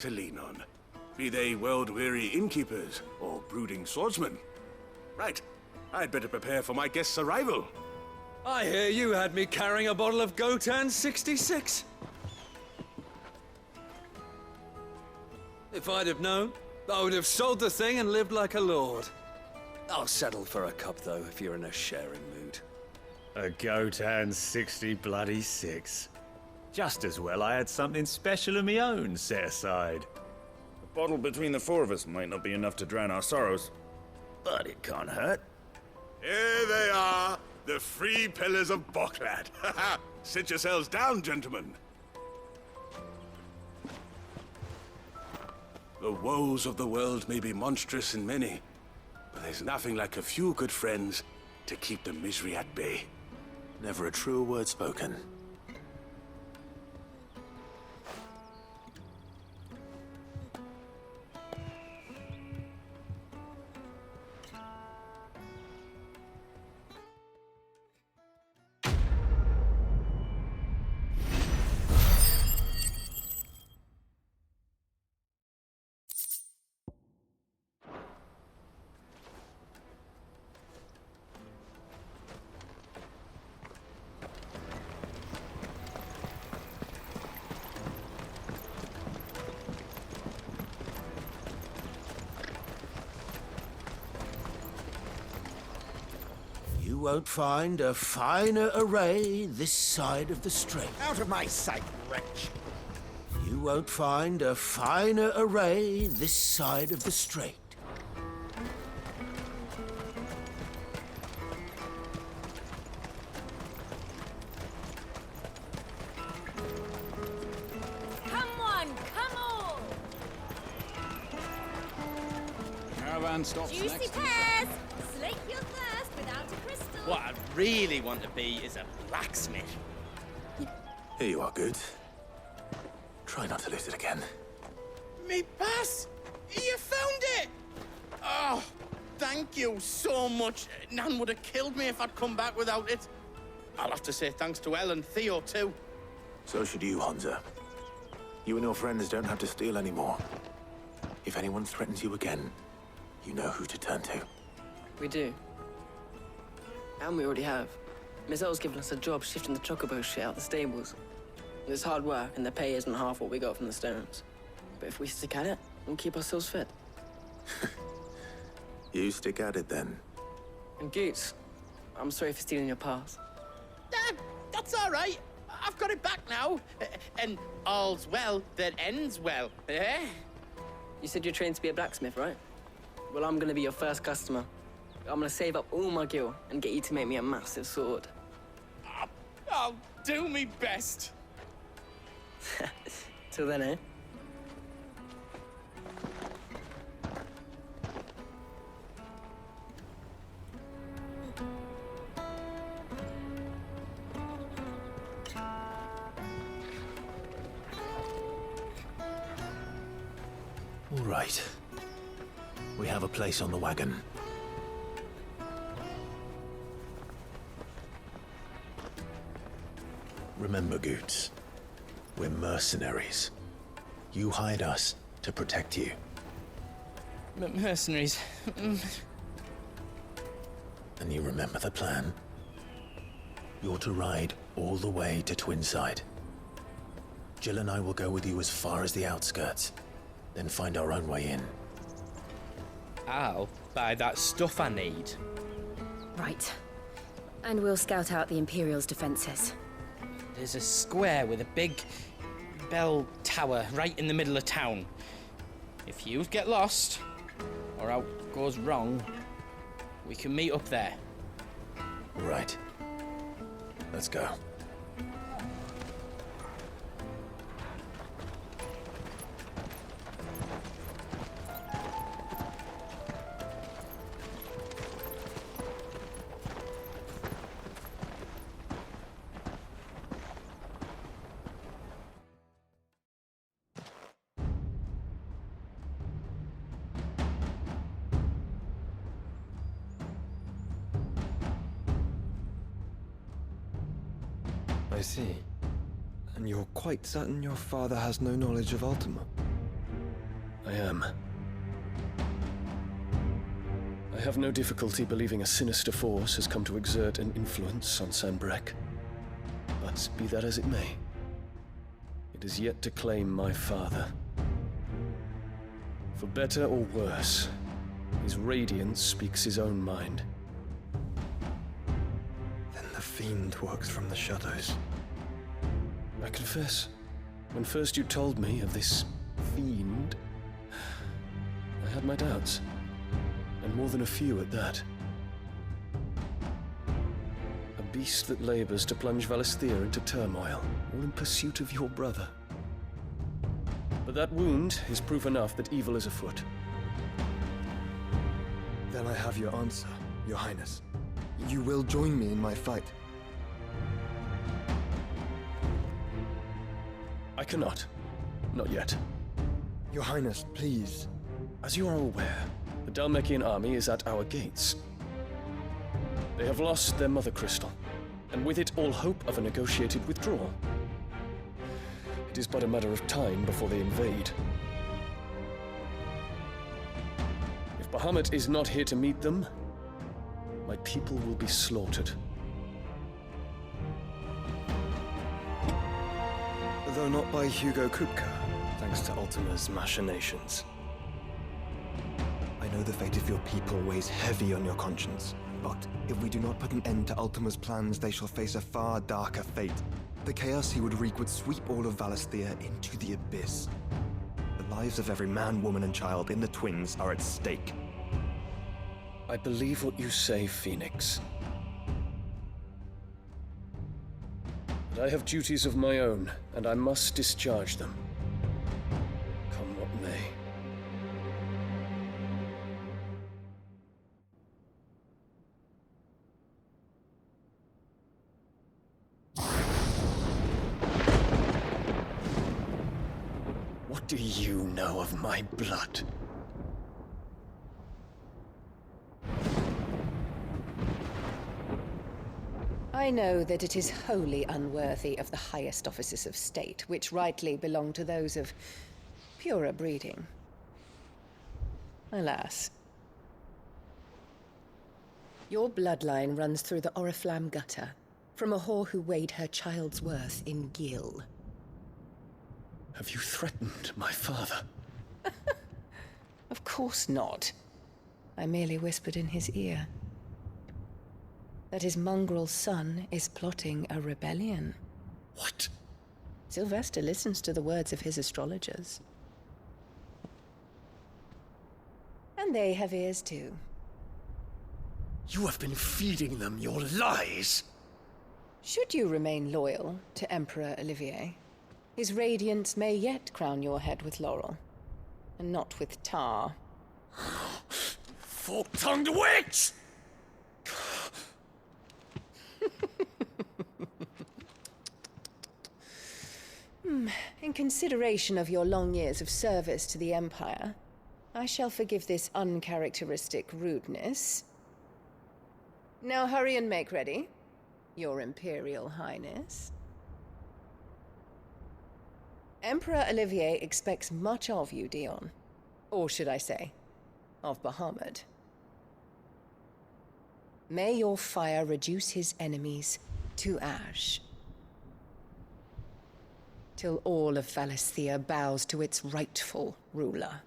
to lean on, be they world-weary innkeepers or brooding swordsmen. Right, I'd better prepare for my guest's arrival. I hear you had me carrying a bottle of Gotan 66. If I'd have known, I would have sold the thing and lived like a lord. I'll settle for a cup, though, if you're in a sharing mood. A Gotan 60 bloody 6. Just as well I had something special of my own set aside. A bottle between the four of us might not be enough to drown our sorrows, but it can't hurt. Here they are, the free pillars of Boklad. Sit yourselves down, gentlemen. The woes of the world may be monstrous and many, but there's nothing like a few good friends to keep the misery at bay. Never a truer word spoken. You won't find a finer array this side of the strait. Out of my sight, wretch! You won't find a finer array this side of the strait. Come on, come on! Caravan stops Juicy next. pears! Slake your thirst without a crystal. What I really want to be is a blacksmith. Here you are, Good. Try not to lose it again. Me pass! You found it! Oh, thank you so much. Nan would have killed me if I'd come back without it. I'll have to say thanks to Elle and Theo, too. So should you, Honza. You and your friends don't have to steal anymore. If anyone threatens you again, you know who to turn to. We do. And we already have. Miss L's given us a job shifting the chocobo shit out the stables. It's hard work, and the pay isn't half what we got from the stones. But if we stick at it, we'll keep ourselves fit. You stick at it, then. And Goots, I'm sorry for stealing your pass. That's all right. I've got it back now. And all's well that ends well, eh? You said you're trained to be a blacksmith, right? Well, I'm gonna be your first customer. I'm gonna save up all my gil and get you to make me a massive sword. I'll do me best. Till then, eh? All right. We have a place on the wagon. Remember, Goots, we're mercenaries. You hired us to protect you. Mercenaries. And you remember the plan? You're to ride all the way to Twinside. Jill and I will go with you as far as the outskirts, then find our own way in. I'll buy that stuff I need. Right. And we'll scout out the Imperial's defenses. There's a square with a big bell tower right in the middle of town. If you get lost, or out goes wrong, we can meet up there. Right. Let's go. I see. And you're quite certain your father has no knowledge of Ultima? I am. I have no difficulty believing a sinister force has come to exert an influence on Sanbreque. But be that as it may, it is yet to claim my father. For better or worse, his radiance speaks his own mind. Then the fiend works from the shadows. I confess, when first you told me of this fiend, I had my doubts. And more than a few at that. A beast that labors to plunge Valisthea into turmoil, all in pursuit of your brother. But that wound is proof enough that evil is afoot. Then I have your answer, Your Highness. You will join me in my fight. I cannot. Not yet. Your Highness, please. As you are aware, the Dalmekian army is at our gates. They have lost their mother crystal, and with it all hope of a negotiated withdrawal. It is but a matter of time before they invade. If Bahamut is not here to meet them, my people will be slaughtered. Though not by Hugo Kupka, thanks to Ultima's machinations. I know the fate of your people weighs heavy on your conscience, but if we do not put an end to Ultima's plans, they shall face a far darker fate. The chaos he would wreak would sweep all of Valisthea into the abyss. The lives of every man, woman, and child in the Twins are at stake. I believe what you say, Phoenix. But I have duties of my own, and I must discharge them. Come what may. What do you know of my blood? I know that it is wholly unworthy of the highest offices of state, which rightly belong to those of purer breeding. Alas. Your bloodline runs through the Oriflamme gutter, from a whore who weighed her child's worth in gil. Have you threatened my father? Of course not. I merely whispered in his ear that his mongrel son is plotting a rebellion. What? Sylvester listens to the words of his astrologers. And they have ears too. You have been feeding them your lies! Should you remain loyal to Emperor Olivier, his radiance may yet crown your head with laurel, and not with tar. Fork-tongued witch! In consideration of your long years of service to the Empire, I shall forgive this uncharacteristic rudeness. Now hurry and make ready, Your Imperial Highness. Emperor Olivier expects much of you, Dion. Or should I say, of Bahamut. May your fire reduce his enemies to ash, till all of Valisthea bows to its rightful ruler.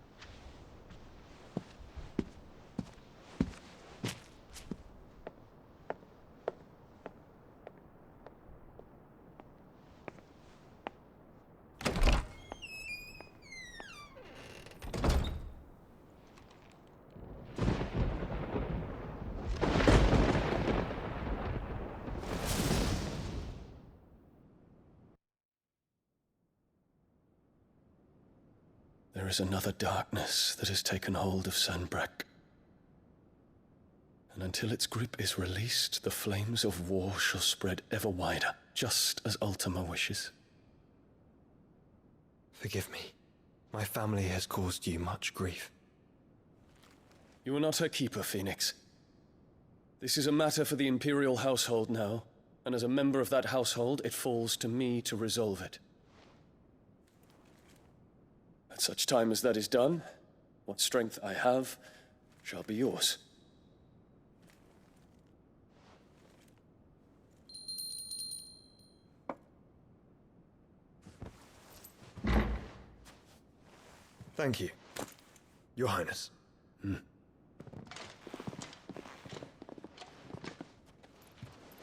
There is another darkness that has taken hold of Sanbreque. And until its grip is released, the flames of war shall spread ever wider, just as Ultima wishes. Forgive me. My family has caused you much grief. You are not her keeper, Phoenix. This is a matter for the Imperial household now, and as a member of that household, it falls to me to resolve it. At such time as that is done, what strength I have shall be yours. Thank you, Your Highness.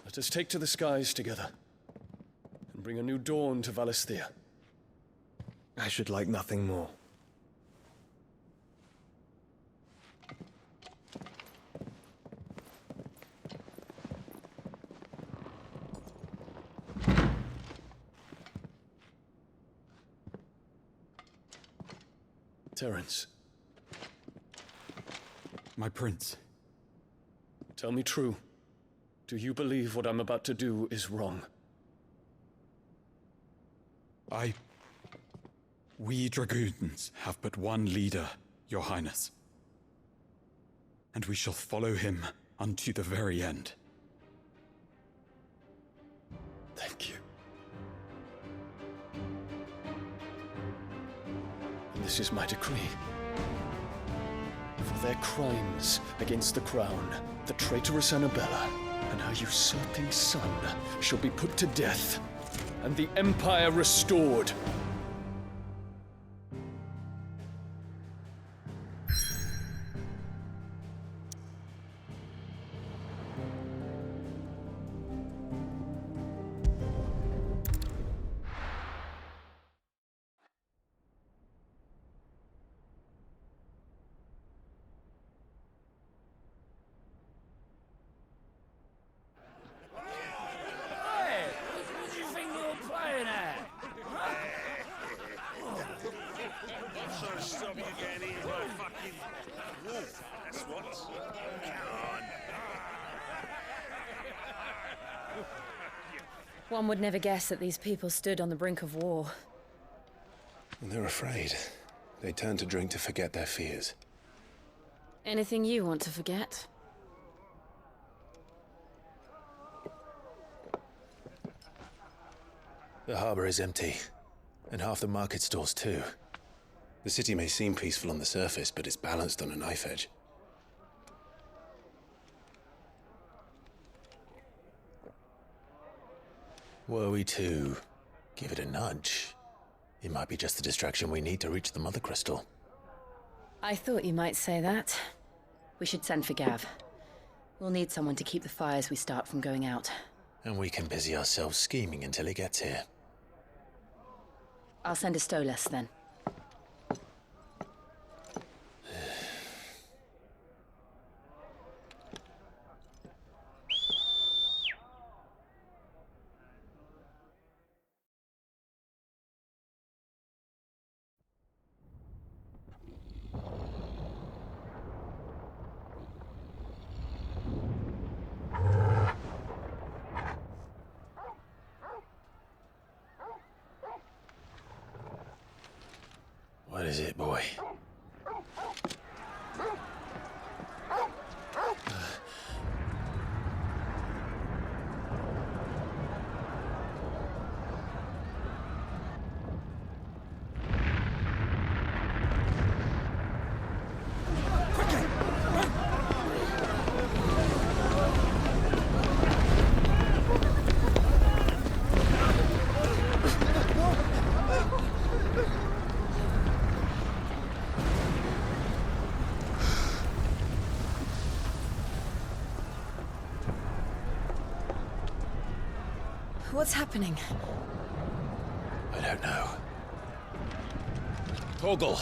Let us take to the skies together, and bring a new dawn to Valisthea. I should like nothing more. Terence. My prince. Tell me true. Do you believe what I'm about to do is wrong? We dragoons have but one leader, Your Highness. And we shall follow him unto the very end. Thank you. And this is my decree. For their crimes against the crown, the traitorous Annabella and her usurping son shall be put to death, and the Empire restored. One would never guess that these people stood on the brink of war. They're afraid. They turn to drink to forget their fears. Anything you want to forget? The harbor is empty, and half the market stalls too. The city may seem peaceful on the surface, but it's balanced on a knife edge. Were we to give it a nudge, it might be just the distraction we need to reach the Mother Crystal. I thought you might say that. We should send for Gav. We'll need someone to keep the fires we start from going out. And we can busy ourselves scheming until he gets here. I'll send a Stolas then. What is it, boy? What's happening? I don't know. Torgal!